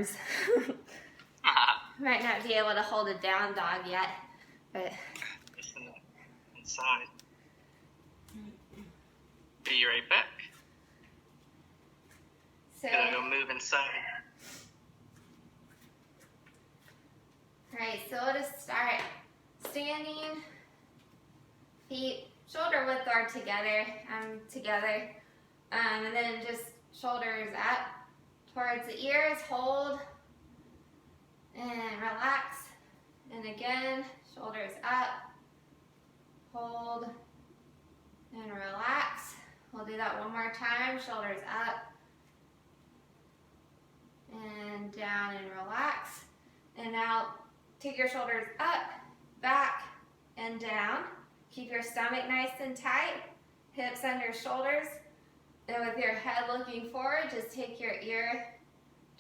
arms. Might not be able to hold a down dog yet, but inside. Be right back. So Gonna go move inside. alright, so we'll just start standing, feet shoulder width are together, together, and then just shoulders up towards the ears, hold, and relax, and again, shoulders up, hold, and relax. We'll do that one more time, shoulders up, and down and relax. And now take your shoulders up, back, and down. Keep your stomach nice and tight, hips under shoulders, and with your head looking forward, just take your ear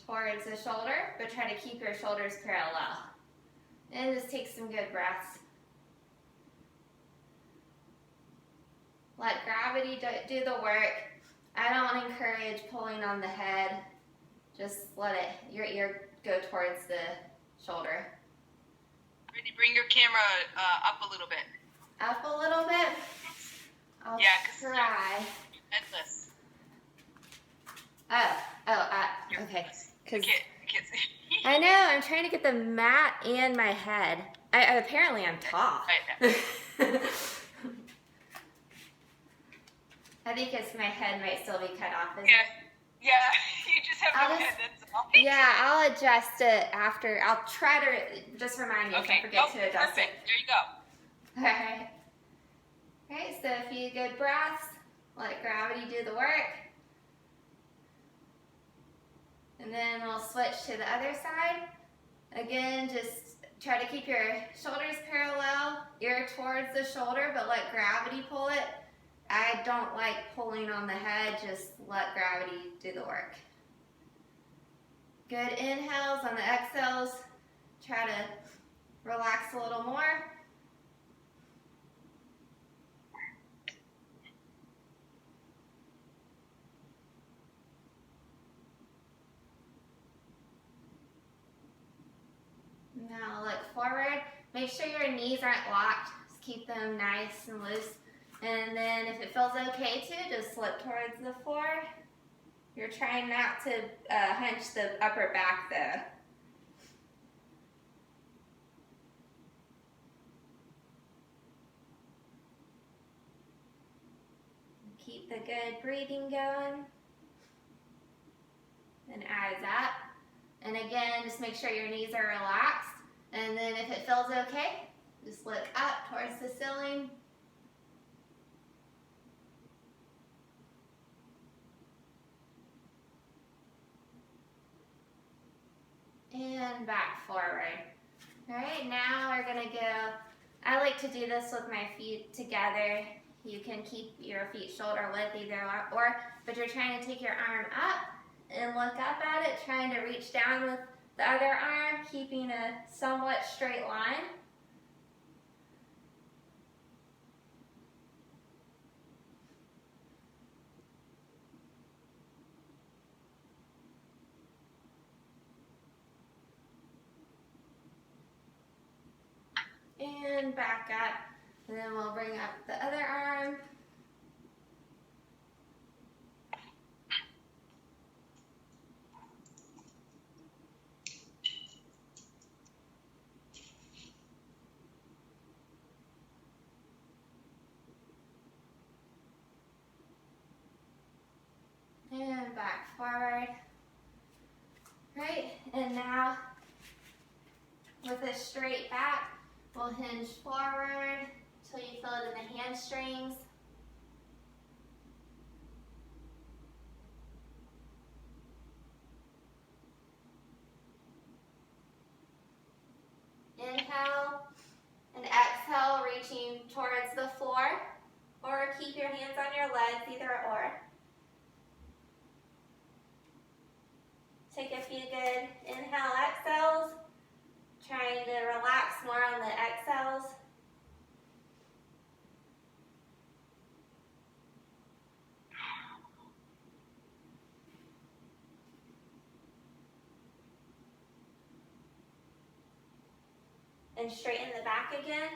towards the shoulder, but try to keep your shoulders parallel. And just take some good breaths. Let gravity do the work. I don't encourage pulling on the head. Just let your ear go towards the shoulder. Brittany, bring your camera up a little bit. Up a little bit? I'll try. Headless. Okay. I can't see. I know, I'm trying to get the mat and my head. Apparently I'm tall. I think it's my head might still be cut off. Yeah, you just have no head, that's all. Yeah, I'll adjust it after. I'll try to just remind you if I forget to adjust perfect. it. There you go. Alright. Alright, so a few good breaths. Let gravity do the work. And then we'll switch to the other side. Again, just try to keep your shoulders parallel, ear towards the shoulder, but let gravity pull it. I don't like pulling on the head, just let gravity do the work. Good inhales. On the exhales, try to relax a little more. Now look forward. Make sure your knees aren't locked. Just keep them nice and loose. And then if it feels okay to, just slip towards the floor. You're trying not to hunch the upper back though. Keep the good breathing going. And eyes up. And again, just make sure your knees are relaxed. And then if it feels okay, just look up towards the ceiling. And back forward. Alright, now we're going to go, I like to do this with my feet together. You can keep your feet shoulder width either or, but you're trying to take your arm up and look up at it, trying to reach down with the other arm, keeping a somewhat straight line. And back up, and then we'll bring up the other arm. And back forward. Right, and now with a straight back, we'll hinge forward until you feel it in the hamstrings. Inhale and exhale, reaching towards the floor, or keep your hands on your legs, either or. Take a few good inhale, exhales. Trying to relax more on the exhales. and straighten the back again.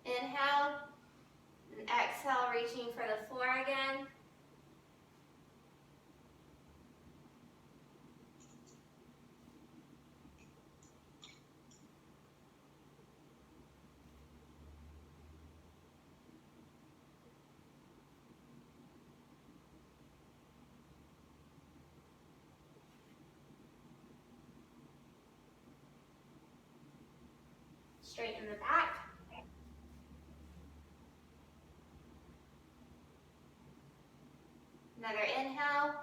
Inhale, and exhale, reaching for the floor again. Straighten the back. Another inhale,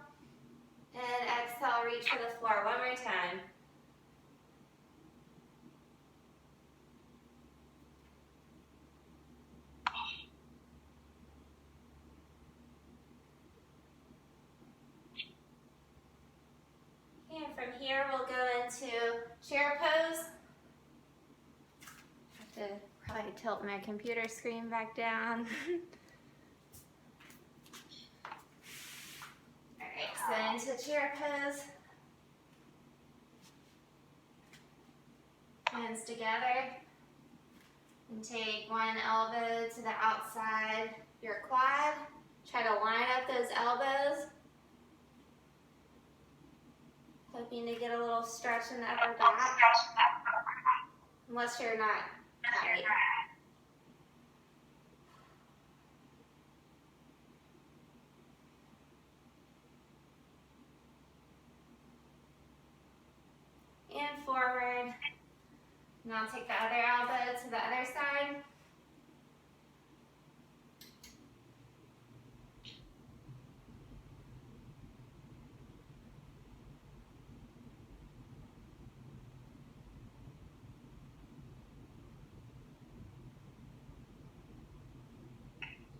and exhale, reach for the floor one more time. And from here, we'll go into chair pose. I have to probably tilt my computer screen back down. Alright, so into chair pose. Hands together. And take one elbow to the outside your quad. Try to line up those elbows. Hoping to get a little stretch in the upper back. Unless you're not tight. And forward. Now take the other elbow to the other side.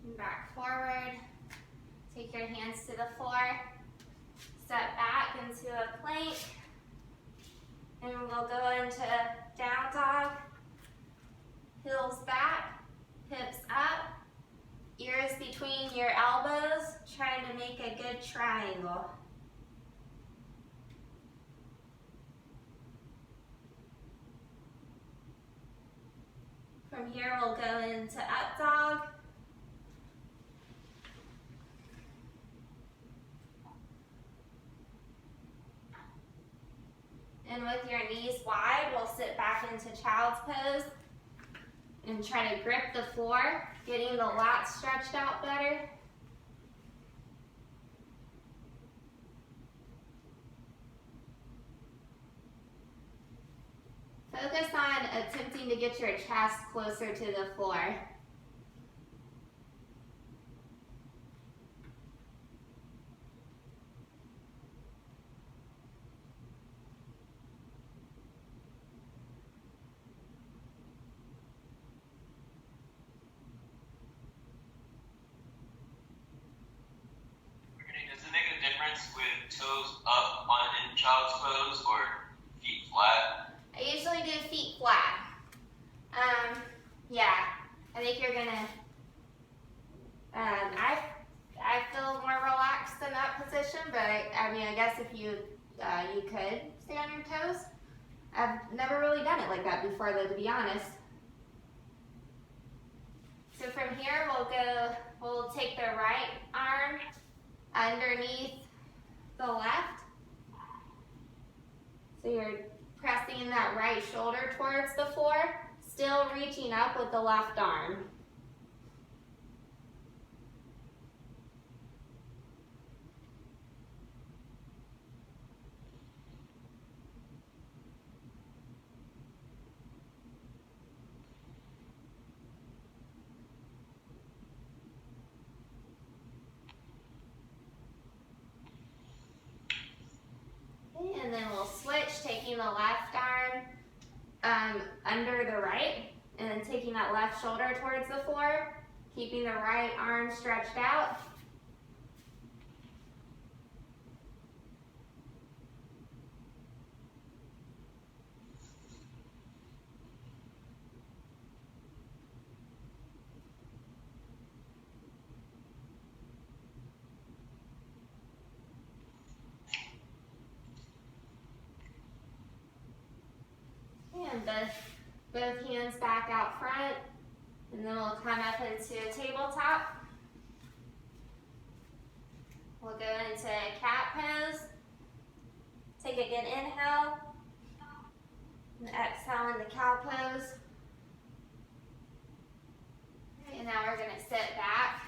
And back forward. Take your hands to the floor. Step back into a plank. And we'll go into down dog. Heels back, hips up, ears between your elbows, trying to make a good triangle. From here, we'll go into up dog. And with your knees wide, we'll sit back into child's pose and try to grip the floor, getting the lats stretched out better. Focus on attempting to get your chest closer to the floor. Does it make a difference with toes up on in child's pose or feet flat? I usually do feet flat. Yeah, I think you're gonna, I feel more relaxed in that position, but I mean, I guess if you, you could stay on your toes. I've never really done it like that before though, to be honest. So from here, we'll take the right arm underneath the left. So you're pressing that right shoulder towards the floor, still reaching up with the left arm. And then we'll switch, taking the left arm under the right, and then taking that left shoulder towards the floor, keeping the right arm stretched out. and both hands back out front. And then we'll come up into tabletop. We'll go into cat pose. Take a good inhale. And exhale into cow pose. And now we're gonna sit back.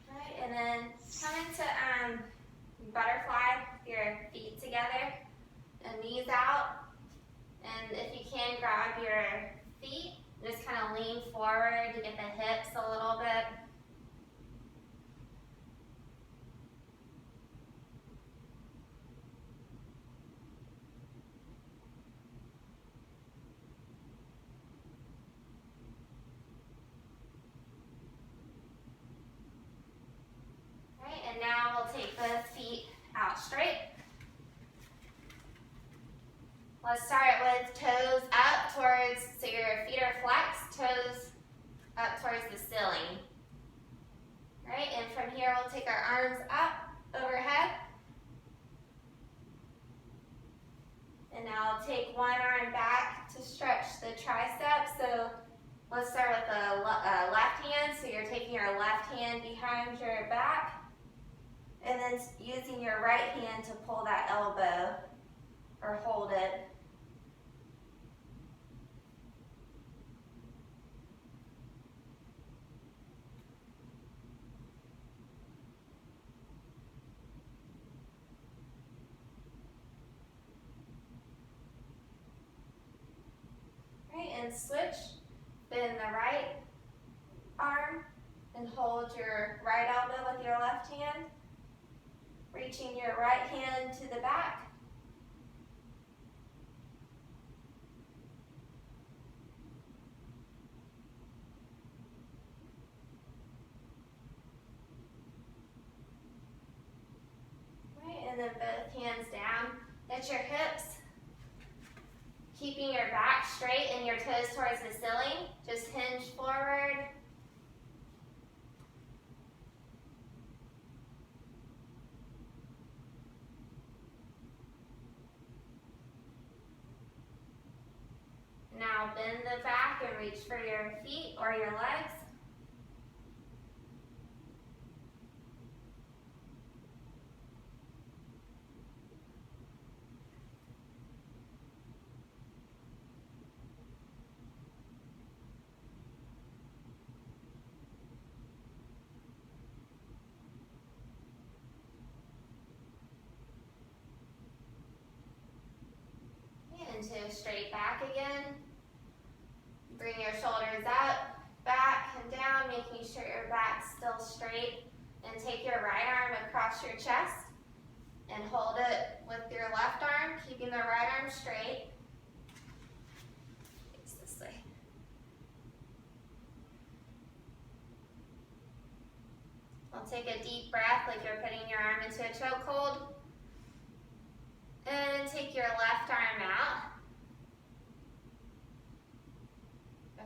Right, and then come into butterfly, your feet together and knees out. And if you can, grab your feet, just kind of lean forward to get the hips a little bit. Right, and now we'll take both feet out straight. Let's start with toes up towards, so your feet are flexed, toes up towards the ceiling. Right, and from here we'll take our arms up overhead. And now I'll take one arm back to stretch the tricep. So let's start with the left hand. So you're taking your left hand behind your back. And then using your right hand to pull that elbow or hold it. Right, and switch. Bend the right arm and hold your right elbow with your left hand. Reaching your right hand to the back. Right, and then both hands down at your hips. Keeping your back straight and your toes towards the ceiling. Just hinge forward. Now bend the back and reach for your feet or your legs. Into straight back again. Bring your shoulders up, back, and down, making sure your back's still straight. And take your right arm across your chest and hold it with your left arm, keeping the right arm straight. Face this way. I'll take a deep breath like you're putting your arm into a chokehold. And take your left arm out.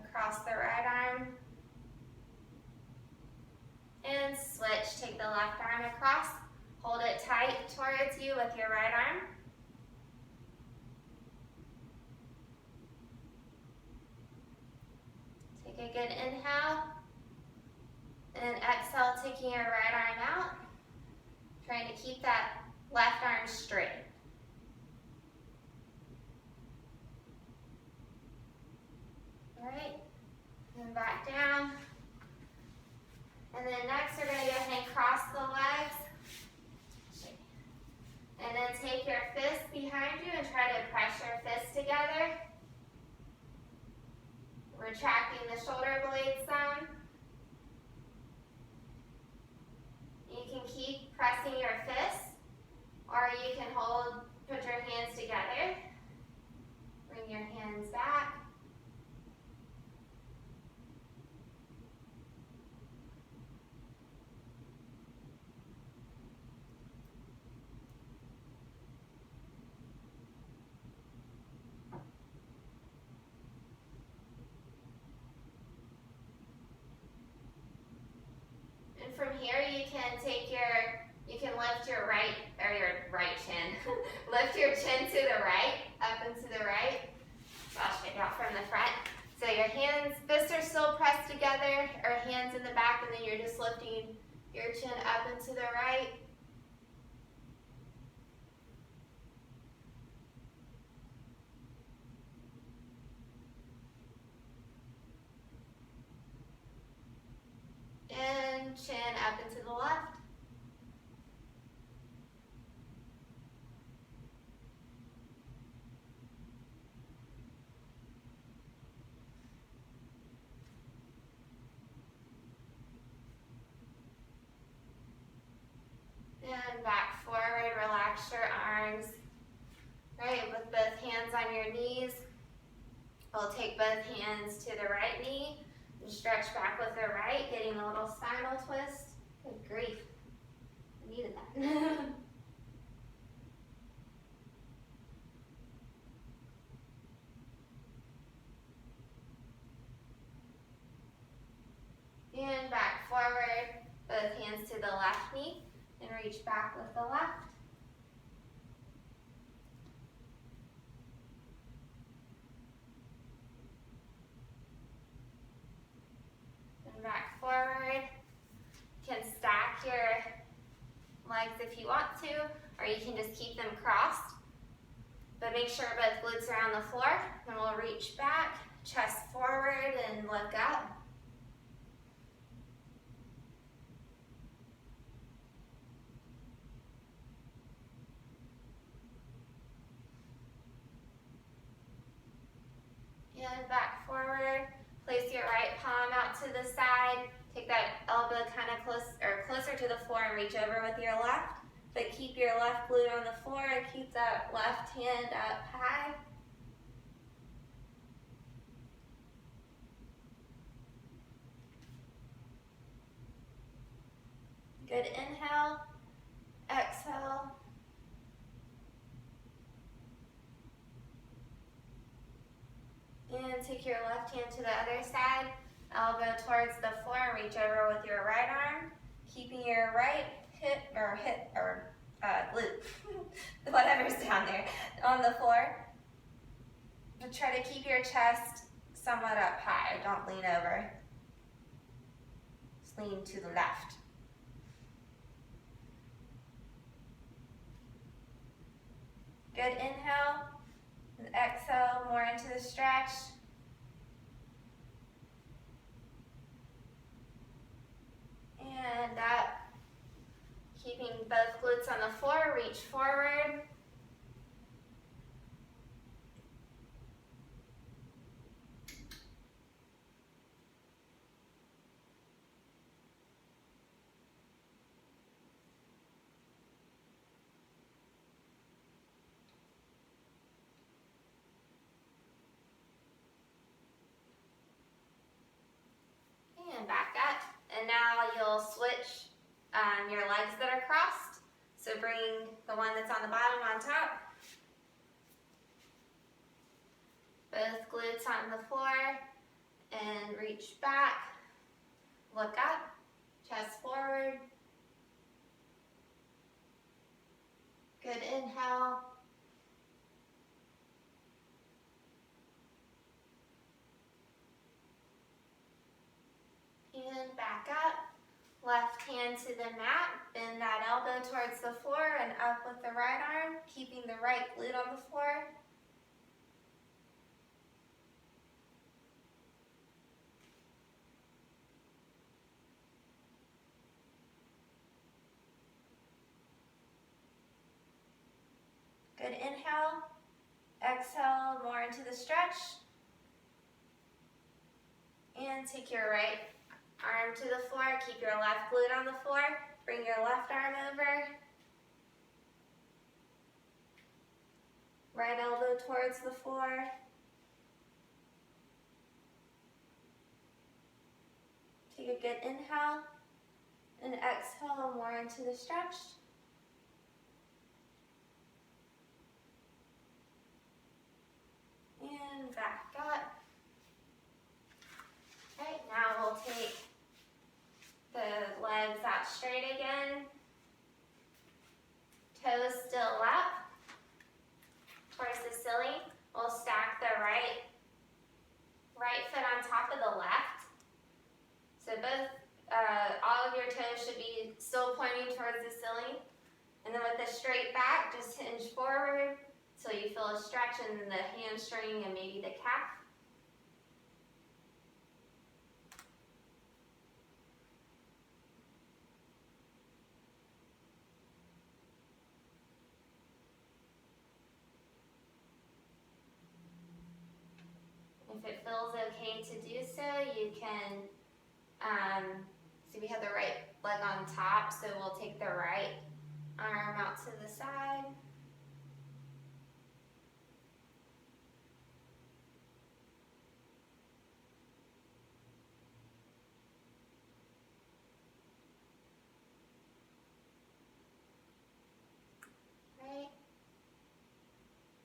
Across the right arm. And switch. Take the left arm across. Hold it tight towards you with your right arm. Take a good inhale. And exhale, taking your right arm out. Trying to keep that left arm straight. Alright, and back down. And then next we're going to go ahead and cross the legs. And then take your fists behind you and try to press your fists together. Retracting the shoulder blades some. You can keep pressing your fists, or you can put your hands together. Bring your hands back. From here, you can lift your right Lift your chin to the right, up and to the right. So I'll straight out from the front. So your hands, fists are still pressed together, or hands in the back, and then you're just lifting your chin up and to the right. And chin up and to the left. And back forward, relax your arms. Right, with both hands on your knees. We'll take both hands to the right knee and stretch back with the right, getting a little spinal twist. Good grief, I needed that. And back forward, both hands to the left knee, and reach back with the left. And back forward. You can stack your legs if you want to, or you can just keep them crossed. But make sure both glutes are on the floor. Then we'll reach back, chest forward, and look up. And back forward. Place your right palm out to the side. Take that elbow kind of closer to the floor and reach over with your left. But keep your left glute on the floor and keep that left hand up high. Good inhale, exhale. And take your left hand to the other side, elbow towards the floor, reach over with your right arm, keeping your right hip or glute, whatever's down there, on the floor. And try to keep your chest somewhat up high, don't lean over. Just lean to the left. Good inhale. And exhale more into the stretch. And up. Keeping both glutes on the floor, reach forward. And back up. And now you'll switch your legs that are crossed. So bring the one that's on the bottom on top. Both glutes on the floor. And reach back. Look up. Chest forward. Good inhale. And back up. Left hand to the mat. Bend that elbow towards the floor and up with the right arm, keeping the right glute on the floor. Good inhale. Exhale more into the stretch. And take your right arm to the floor. Keep your left glute on the floor. Bring your left arm over. Right elbow towards the floor. Take a good inhale. And exhale more into the stretch. And back up. Okay, now we'll take the legs out straight again. Toes still up. right foot on top of the left. So both, all of your toes should be still pointing towards the ceiling. And then with a straight back, just hinge forward till you feel a stretch in the hamstring and maybe the calf. If it feels okay to do so, you can, so we have the right leg on top, so we'll take the right arm out to the side. Right.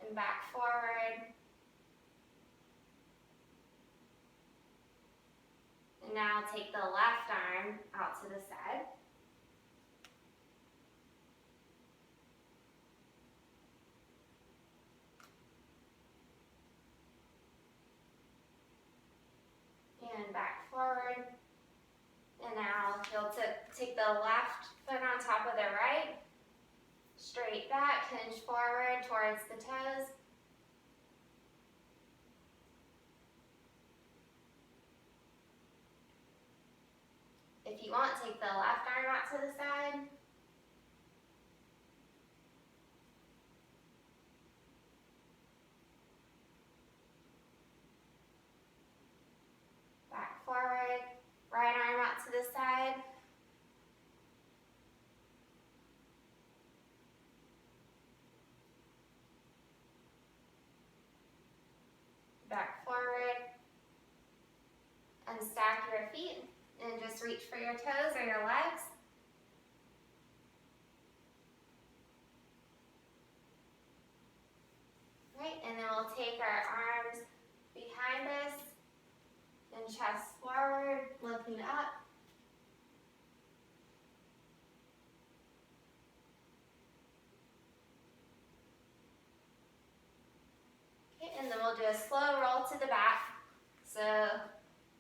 And back forward. And now take the left arm out to the side. And back forward. And now you'll take the left foot on top of the right. Straight back, hinge forward towards the toes. If you want, take the left arm out to the side. Back forward, right arm out to the side. Back forward. And stack your feet. And just reach for your toes or your legs. Right, and then we'll take our arms behind us and chest forward, lifting up. Okay, and then we'll do a slow roll to the back. So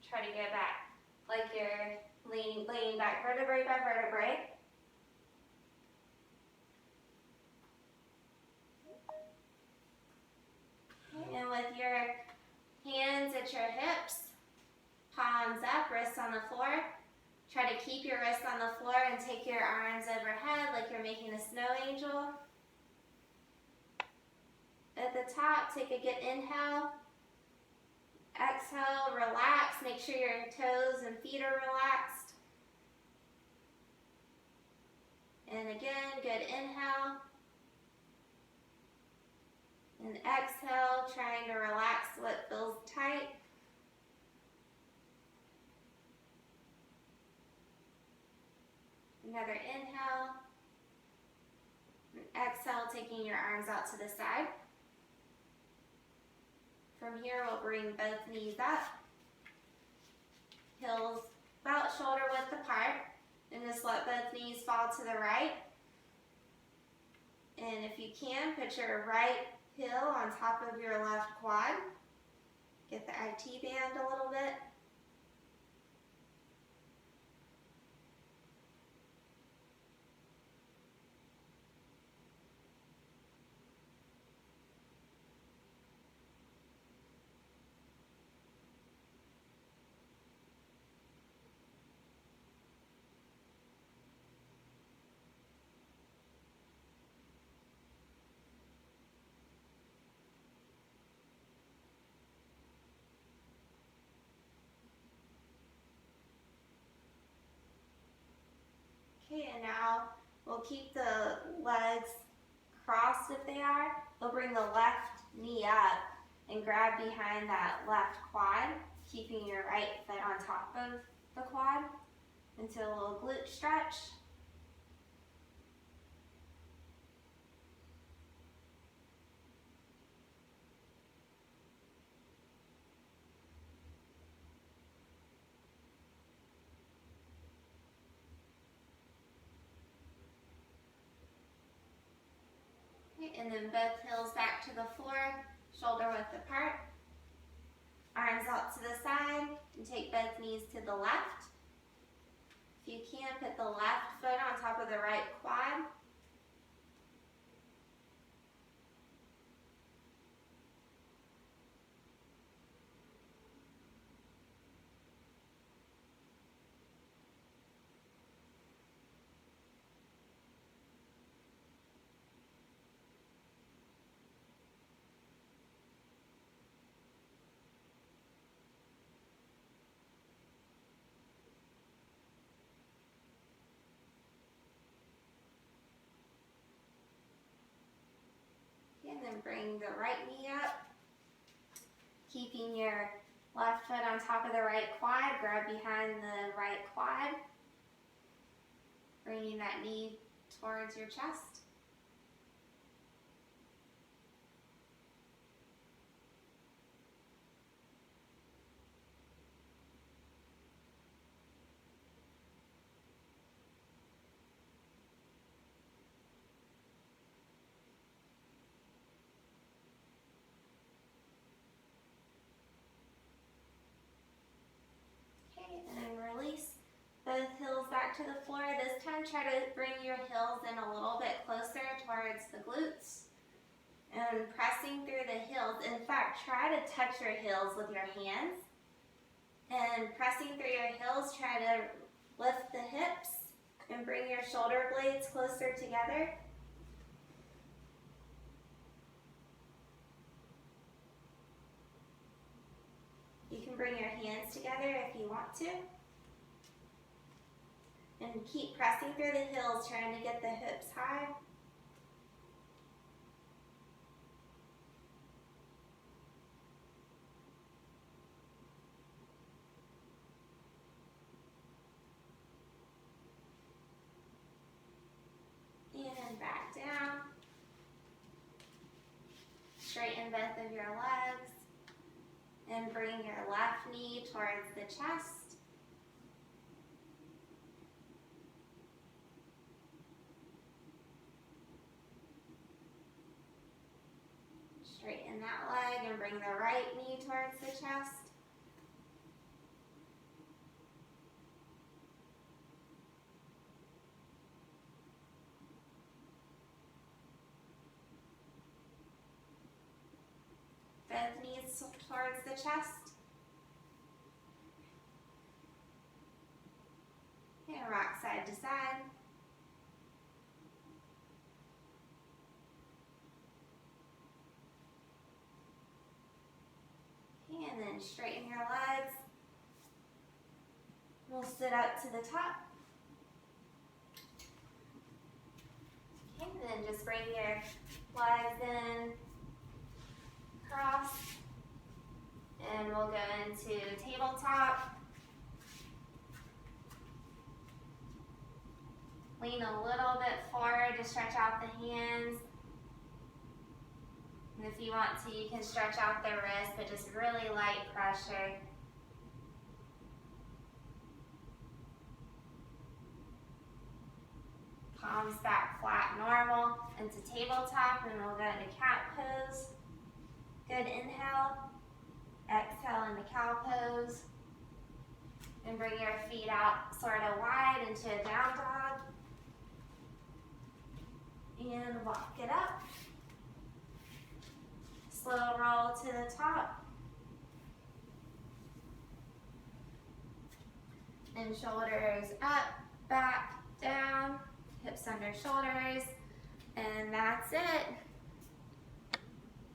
try to get back like you're leaning back vertebrae by vertebrae. And with your hands at your hips, palms up, wrists on the floor. Try to keep your wrists on the floor and take your arms overhead like you're making a snow angel. At the top, take a good inhale. Exhale, relax. Make sure your toes and feet are relaxed. And again, good inhale. And exhale, trying to relax what feels tight. Another inhale. And exhale, taking your arms out to the side. From here, we'll bring both knees up. Heels about shoulder width apart. And just let both knees fall to the right. And if you can, put your right heel on top of your left quad. Get the IT band a little bit. Okay, and now we'll keep the legs crossed if they are. We'll bring the left knee up and grab behind that left quad, keeping your right foot on top of the quad into a little glute stretch. And then both heels back to the floor, shoulder width apart. knees to the left. If you can, put the left foot on top of the right quad. And then bring the right knee up. Keeping your left foot on top of the right quad, grab behind the right quad. Bringing that knee towards your chest. And then release both heels back to the floor. This time try to bring your heels in a little bit closer towards the glutes. And pressing through the heels. In fact, try to touch your heels with your hands. And pressing through your heels, try to lift the hips and bring your shoulder blades closer together. You can bring your hands together if you want to. And keep pressing through the heels, trying to get the hips high. And back down. Straighten both of your legs. And bring your left knee towards the chest. Straighten that leg and bring the right knee towards the chest. Both knees towards the chest. And rock side to side. And then straighten your legs. We'll sit up to the top. Okay, and then just bring your legs in, cross, and we'll go into tabletop. Lean a little bit forward to stretch out the hands. And if you want to, you can stretch out the wrist, but just really light pressure. Palms back flat, normal, into tabletop, and we'll go into cat pose. Good inhale. Exhale into cow pose. And bring your feet out sort of wide into a down dog. And walk it up. Slow roll to the top. And shoulders up, back, down, hips under shoulders. And that's it.